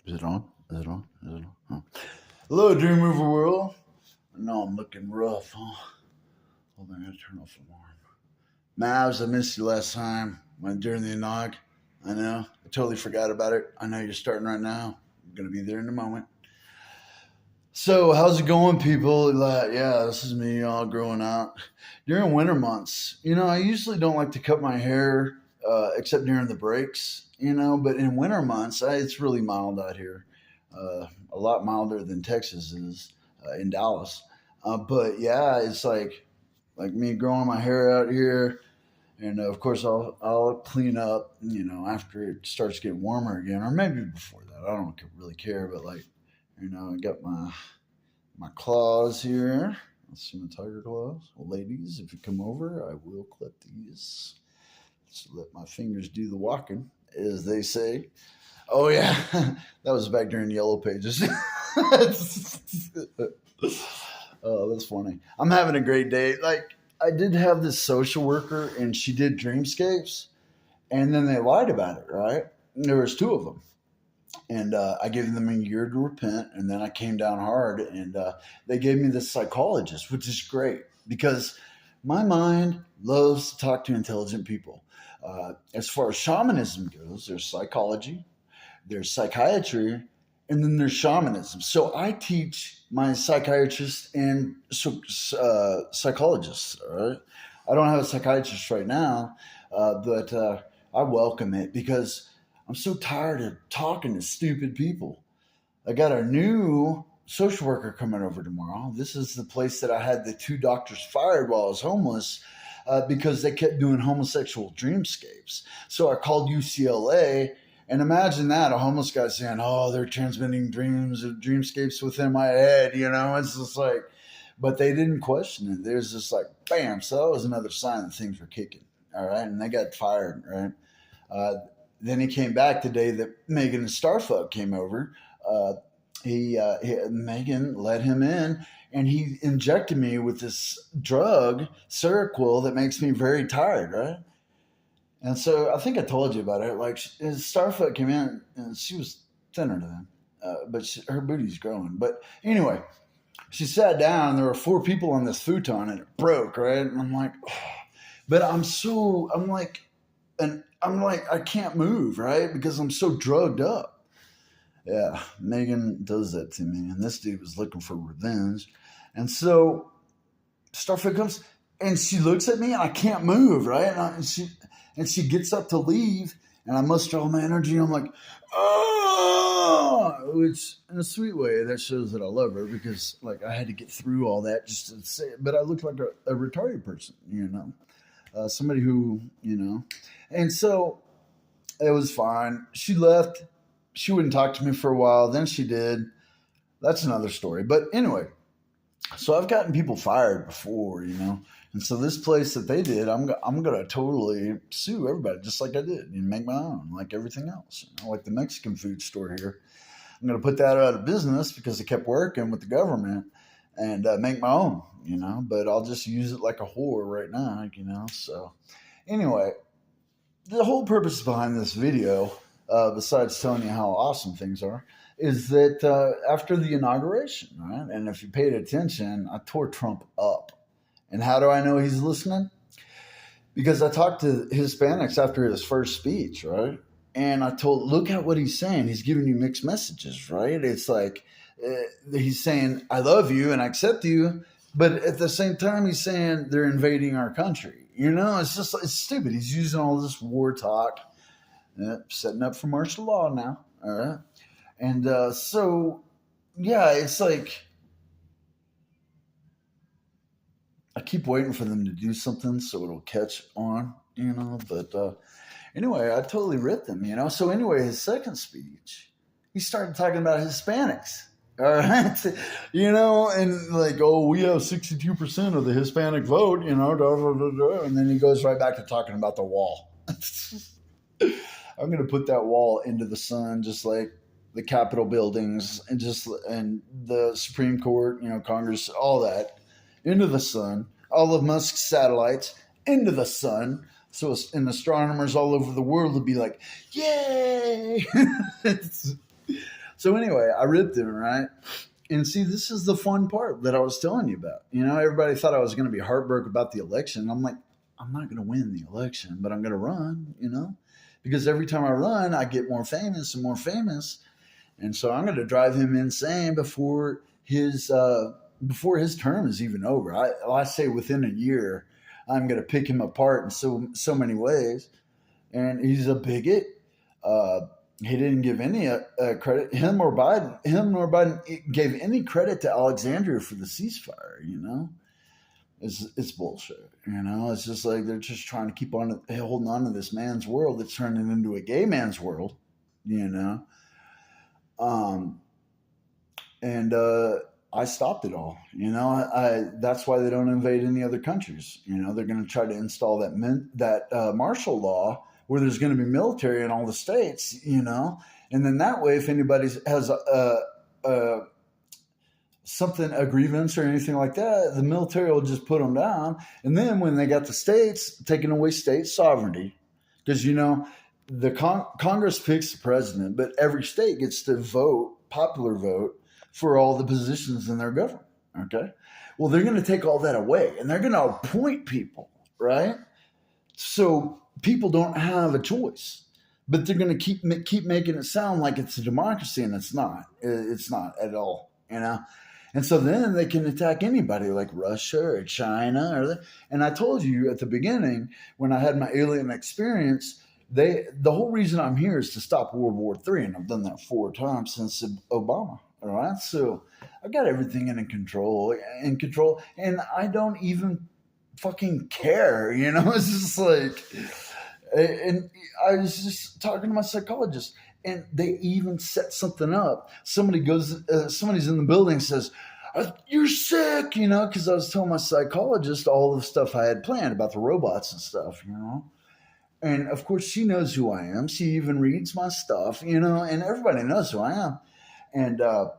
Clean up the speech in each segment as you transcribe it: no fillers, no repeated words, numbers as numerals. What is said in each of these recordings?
Is it on? Is it on? Is it on? Oh. Hello, Dream Mover World. I know I'm looking rough, huh? Hold on, I gotta turn off the alarm. Mavs, I missed you last time when during the inaug. I know. I totally forgot about it. I know you're starting right now. I'm gonna be there in a moment. So, how's it going, people? Yeah, this is me all growing out. During winter months, I usually don't like to cut my hair except during the breaks, but in winter months, it's really mild out here. A lot milder than Texas is in Dallas. But yeah, it's like me growing my hair out here. And of course, I'll clean up, after it starts getting warmer again, or maybe before that. I don't really care, but I got my claws here. Let's see my tiger claws. Well, ladies, if you come over, I will clip these. Just let my fingers do the walking, as they say. Oh yeah, that was back during Yellow Pages. Oh, that's funny. I'm having a great day. Like I did have this social worker, and she did dreamscapes, and then they lied about it. Right? There was two of them, and I gave them a year to repent, and then I came down hard, and they gave me this psychologist, which is great because my mind loves to talk to intelligent people. As far as shamanism goes, there's psychology, there's psychiatry, and then there's shamanism. So I teach my psychiatrists and psychologists. All right, I don't have a psychiatrist right now, but I welcome it because I'm so tired of talking to stupid people. I got a new social worker coming over tomorrow. This is the place that I had the two doctors fired while I was homeless because they kept doing homosexual dreamscapes. So I called UCLA, and imagine that a homeless guy saying, "Oh, they're transmitting dreams or dreamscapes within my head." It's just like, but they didn't question it. There's just like, bam. So that was another sign that things were kicking. All right, and they got fired. Right. Uh, then he came back the day that Megan and Starfuck came over. Uh, Megan let him in, and he injected me with this drug, Seroquel, that makes me very tired, right? And so I think I told you about it. Like Starfoot came in, and she was thinner than him, but her booty's growing. But anyway, she sat down. And there were four people on this futon, and it broke, right? And I'm like, oh. But I'm like, I can't move, right? Because I'm so drugged up. Yeah, Megan does that to me, and this dude was looking for revenge, and so Starfoot comes and she looks at me, and I can't move, right? And she gets up to leave, and I muster all my energy. And I'm like, oh, which in a sweet way that shows that I love her because like I had to get through all that just to say it. But I look like a retarded person, somebody who and so it was fine. She left. She wouldn't talk to me for a while. Then she did. That's another story. But anyway, so I've gotten people fired before, and so this place that they did, I'm gonna totally sue everybody, just like I did, and make my own, like everything else. Like the Mexican food store here, I'm gonna put that out of business because it kept working with the government, and make my own, But I'll just use it like a whore right now, So anyway, the whole purpose behind this video, besides telling you how awesome things are, is that after the inauguration, right? And if you paid attention, I tore Trump up. And how do I know he's listening? Because I talked to Hispanics after his first speech, right? And I told, look at what he's saying. He's giving you mixed messages, right? It's like he's saying, I love you and I accept you. But at the same time, he's saying they're invading our country. It's stupid. He's using all this war talk, setting up for martial law now. All right. And so, yeah, it's like I keep waiting for them to do something so it'll catch on, But anyway, I totally ripped them. So anyway, his second speech, he started talking about Hispanics. All right, and like, oh, we have 62% of the Hispanic vote, and then he goes right back to talking about the wall. I'm going to put that wall into the sun, just like the Capitol buildings and the Supreme Court, Congress, all that into the sun. All of Musk's satellites into the sun. So and astronomers all over the world would be like, yay! So anyway, I ripped him, right? And see, this is the fun part that I was telling you about. Everybody thought I was going to be heartbroken about the election. I'm like, I'm not going to win the election, but I'm going to run, because every time I run, I get more famous and more famous. And so I'm going to drive him insane before his term is even over. I say within a year, I'm going to pick him apart in so many ways. And he's a bigot. Uh, he didn't give any credit. Him nor Biden gave any credit to Alexandria for the ceasefire. It's bullshit. It's just like they're just trying to keep on holding on to this man's world that's turning into a gay man's world. You know, um, and I stopped it all. That's why they don't invade any other countries. They're going to try to install that martial law where there's going to be military in all the states. And then that way, if anybody has a a grievance or anything like that, the military will just put them down. And then when they got the states, taking away state sovereignty, because the Congress picks the president, but every state gets to vote, popular vote, for all the positions in their government. Okay, well, they're going to take all that away, and they're going to appoint people, right? So people don't have a choice, but they're going to keep making it sound like it's a democracy, and it's not. It's not at all. And so then they can attack anybody like Russia or China. And I told you at the beginning when I had my alien experience, the whole reason I'm here is to stop World War III, and I've done that 4 times since Obama. All right, so I've got everything in control, and I don't even fucking care. It's just like, and I was just talking to my psychologist, and they even set something up. Somebody's in the building and says, "You're sick," because I was telling my psychologist all the stuff I had planned about the robots and stuff, And of course, she knows who I am. She even reads my stuff, and everybody knows who I am. And I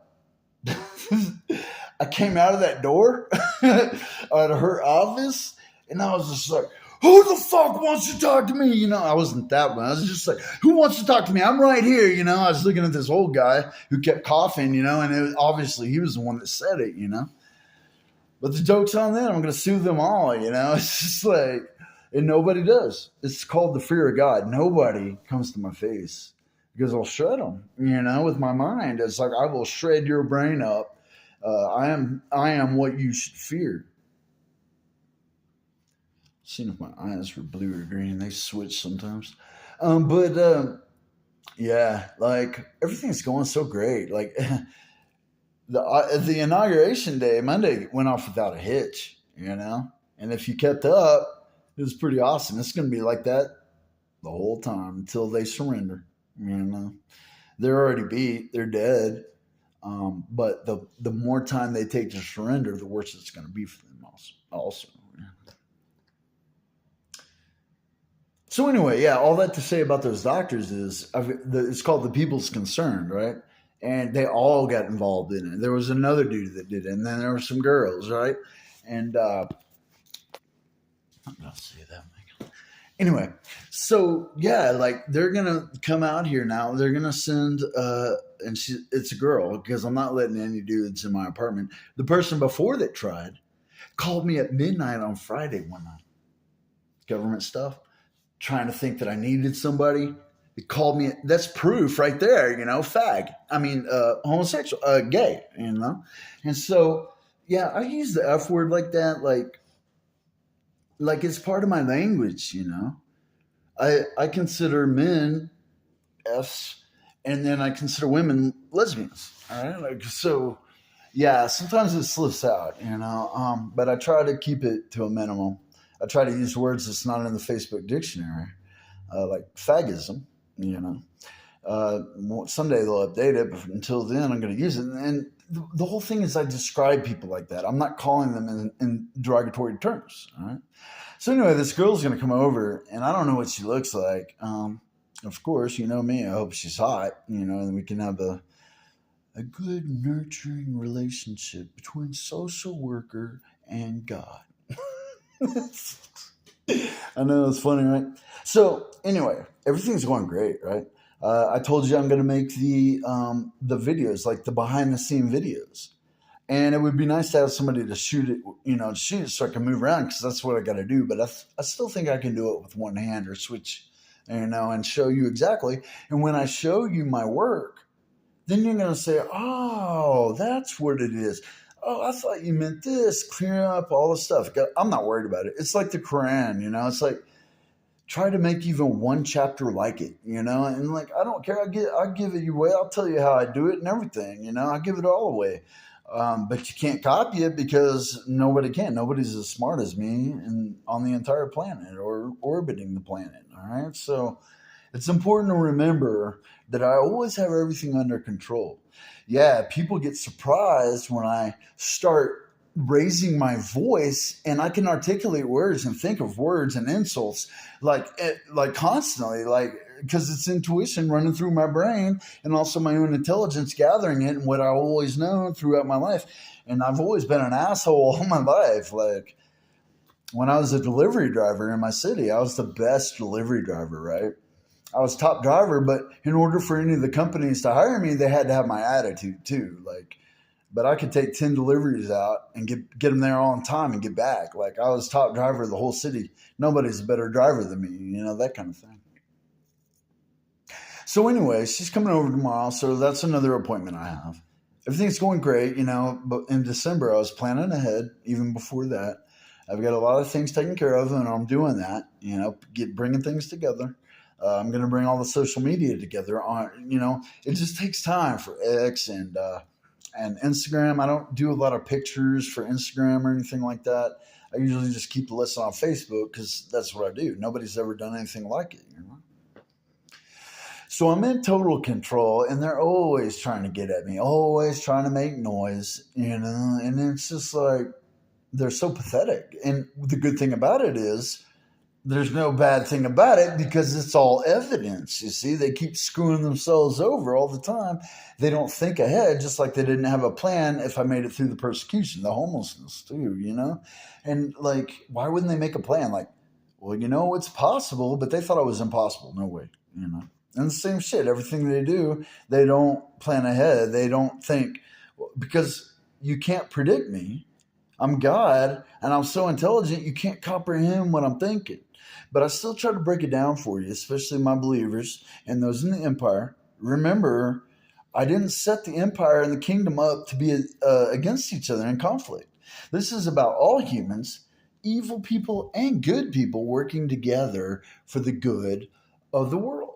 came out of that door out of her office, and I was just like, "Who the fuck wants to talk to me?" I wasn't that one. I was just like, "Who wants to talk to me? I'm right here." I was looking at this old guy who kept coughing, and obviously he was the one that said it, But the joke's on them. I'm going to sue them all, It's just like, and nobody does. It's called the fear of God. Nobody comes to my face because I'll shred them, with my mind. It's like, I will shred your brain up. I am what you should fear. Seeing if my eyes were blue or green. They switch sometimes. But yeah, like everything's going so great. Like the inauguration day, Monday, went off without a hitch, And if you kept up, it was pretty awesome. It's going to be like that the whole time until they surrender. They're already beat. They're dead. But the more time they take to surrender, the worse it's going to be for them also. So anyway, yeah, all that to say about those doctors is it's called the People's Concerned, right? And they all got involved in it. There was another dude that did it, and then there were some girls, right? And I'm not say that, Michael. Anyway, so yeah, like they're gonna come out here now. They're gonna send, and it's a girl because I'm not letting any dudes in my apartment. The person before that tried called me at midnight on Friday one night. Government stuff. Trying to think that I needed somebody. He called me. That's proof right there, fag. I mean, homosexual, gay, And so, yeah, I use the F word like that, like it's part of my language, I consider men Fs, and then I consider women lesbians. All right, like so. Yeah, sometimes it slips out, but I try to keep it to a minimum. I try to use words that's not in the Facebook dictionary, like fagism, Someday they'll update it, but until then, I'm going to use it. And the whole thing is I describe people like that. I'm not calling them in derogatory terms, all right? So anyway, this girl's going to come over, and I don't know what she looks like. Of course, you know me. I hope she's hot, and we can have a good, nurturing relationship between social worker and God. I know it's funny, right? So anyway, everything's going great, right? I told you I'm going to make the videos, like the behind the scene videos, and it would be nice to have somebody to shoot it, shoot it so I can move around because that's what I got to do. But I still think I can do it with one hand or switch, and show you exactly. And when I show you my work, then you're going to say, oh, that's what it is. Oh, I thought you meant this, clear up all the stuff. I'm not worried about it. It's like the Quran, it's like, try to make even one chapter like it, and like, I don't care. I'll give it away. I'll tell you how I do it and everything, I'll give it all away. But you can't copy it because nobody can. Nobody's as smart as me and on the entire planet or orbiting the planet. All right. So it's important to remember that I always have everything under control. Yeah, people get surprised when I start raising my voice and I can articulate words and think of words and insults like constantly, like because it's intuition running through my brain and also my own intelligence gathering it and what I always known throughout my life. And I've always been an asshole all my life. Like when I was a delivery driver in my city, I was the best delivery driver, right? I was top driver, but in order for any of the companies to hire me, they had to have my attitude too. Like, but I could take 10 deliveries out and get them there on time and get back. Like I was top driver of the whole city. Nobody's a better driver than me, that kind of thing. So anyway, she's coming over tomorrow. So that's another appointment I have. Everything's going great, but in December, I was planning ahead even before that. I've got a lot of things taken care of and I'm doing that, bringing things together. I'm going to bring all the social media together it just takes time for X and Instagram. I don't do a lot of pictures for Instagram or anything like that. I usually just keep the list on Facebook because that's what I do. Nobody's ever done anything like it. So I'm in total control and they're always trying to get at me, always trying to make noise, and it's just like, they're so pathetic. And the good thing about it is there's no bad thing about it because it's all evidence. You see, they keep screwing themselves over all the time. They don't think ahead, just like they didn't have a plan if I made it through the persecution, the homelessness too, And like, why wouldn't they make a plan? Like, well, it's possible, but they thought it was impossible. No way. And the same shit, everything they do, they don't plan ahead. They don't think, because you can't predict me. I'm God and I'm so intelligent, you can't comprehend what I'm thinking. But I still try to break it down for you, especially my believers and those in the empire. Remember, I didn't set the empire and the kingdom up to be against each other in conflict. This is about all humans, evil people and good people working together for the good of the world.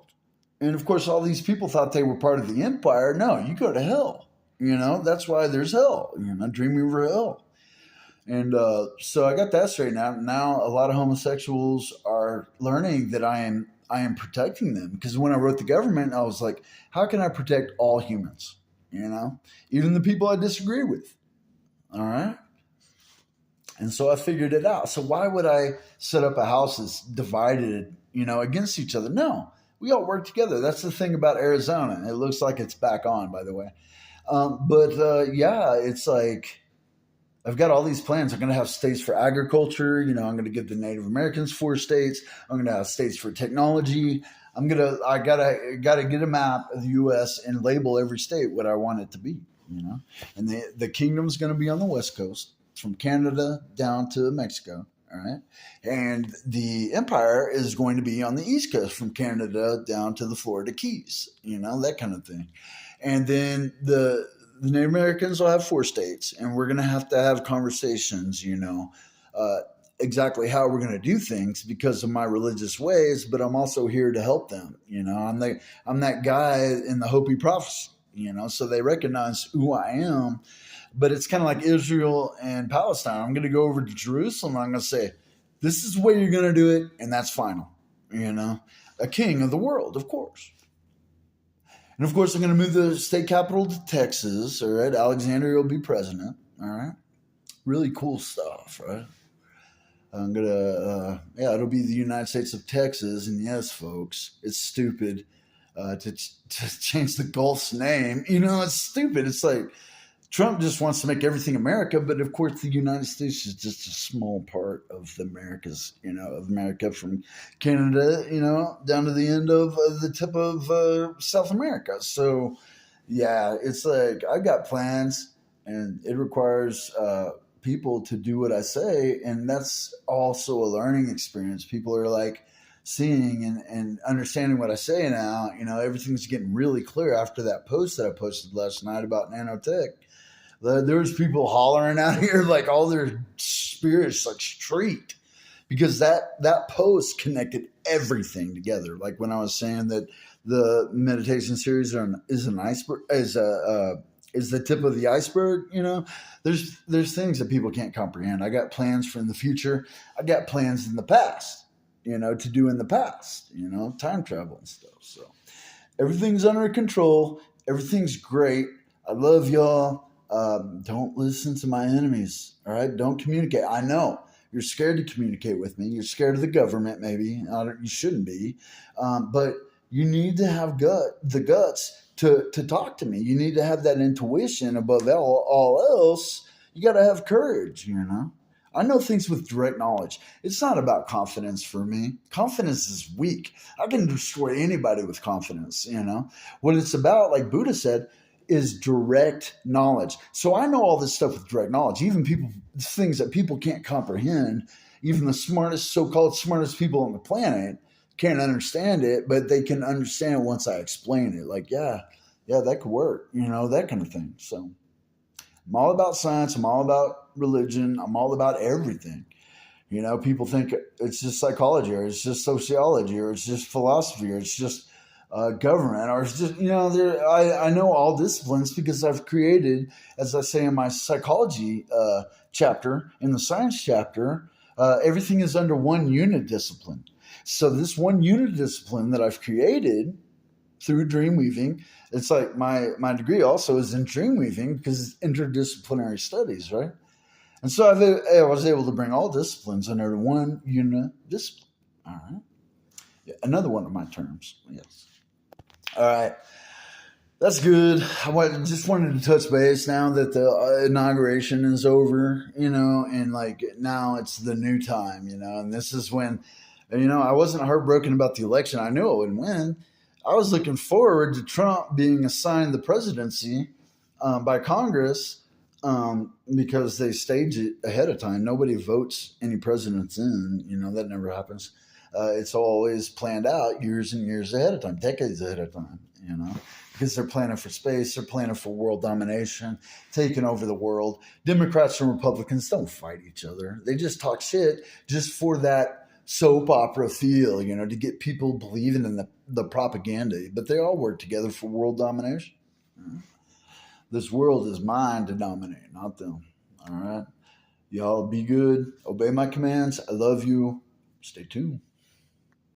And of course, all these people thought they were part of the empire. No, you go to hell. That's why there's hell. Dreamweaver hell. And so I got that straightened out. Now a lot of homosexuals are learning that I am protecting them because when I wrote the government, I was like, how can I protect all humans? Even the people I disagree with. All right. And so I figured it out. So why would I set up a house that's divided, against each other? No, we all work together. That's the thing about Arizona. It looks like it's back on, by the way. Yeah, it's like, I've got all these plans. I'm going to have states for agriculture. I'm going to give the Native Americans 4 states. I'm going to have states for technology. I gotta get a map of the U.S. and label every state what I want it to be. And the kingdom's going to be on the West Coast, from Canada down to Mexico. All right, and the empire is going to be on the East Coast, from Canada down to the Florida Keys. That kind of thing. And then the Native Americans will have 4 states, and we're going to have conversations, exactly how we're going to do things because of my religious ways, but I'm also here to help them. I'm that guy in the Hopi prophecy, so they recognize who I am. But it's kind of like Israel and Palestine. I'm going to go over to Jerusalem. And I'm going to say, this is the way you're going to do it, and that's final. A king of the world, of course. And of course, I'm going to move the state capital to Texas. All right, Alexandria will be president. All right, really cool stuff, right? I'm gonna, it'll be the United States of Texas. And yes, folks, it's stupid to change the Gulf's name. It's stupid. It's like Trump just wants to make everything America, but of course the United States is just a small part of the Americas, of America, from Canada, down to the end of the tip of South America. So yeah, it's like I got plans, and it requires people to do what I say, and that's also a learning experience. People are like seeing and understanding what I say now. Everything's getting really clear after that post that I posted last night about nanotech. There's people hollering out here like all their spirits like straight, because that post connected everything together. Like when I was saying that the meditation series is an iceberg, is the tip of the iceberg. There's things that people can't comprehend. I got plans for in the future. I got plans in the past. To do in the past. Time travel and stuff. So everything's under control. Everything's great. I love y'all. Don't listen to my enemies. All right. Don't communicate. I know you're scared to communicate with me. You're scared of the government. Maybe you shouldn't be, but you need to have the guts to talk to me. You need to have that intuition above all else. You got to have courage. I know things with direct knowledge. It's not about confidence for me. Confidence is weak. I can destroy anybody with confidence. What it's about, like Buddha said, is direct knowledge. So I know all this stuff with direct knowledge, even things that people can't comprehend. Even the so-called smartest people on the planet can't understand it, but they can understand once I explain it. Like, yeah, that could work, that kind of thing. So I'm all about science. I'm all about religion. I'm all about everything. People think it's just psychology, or it's just sociology, or it's just philosophy, or it's just government, or it's just, I know all disciplines because I've created, as I say in my psychology chapter, in the science chapter, everything is under one unit discipline. So this one unit discipline that I've created through dream weaving, it's like my degree also is in dream weaving because it's interdisciplinary studies, right? And so I was able to bring all disciplines under one unit discipline. All right. Yeah, another one of my terms. Yes. All right. That's good. Just wanted to touch base now that the inauguration is over, and like now it's the new time, and this is when, I wasn't heartbroken about the election. I knew I wouldn't win. I was looking forward to Trump being assigned the presidency by Congress because they stage it ahead of time. Nobody votes any presidents in, that never happens. It's always planned out years and years ahead of time, decades ahead of time, because they're planning for space, they're planning for world domination, taking over the world. Democrats and Republicans don't fight each other. They just talk shit just for that soap opera feel, to get people believing in the propaganda. But they all work together for world domination. This world is mine to dominate, not them. All right. Y'all be good. Obey my commands. I love you. Stay tuned.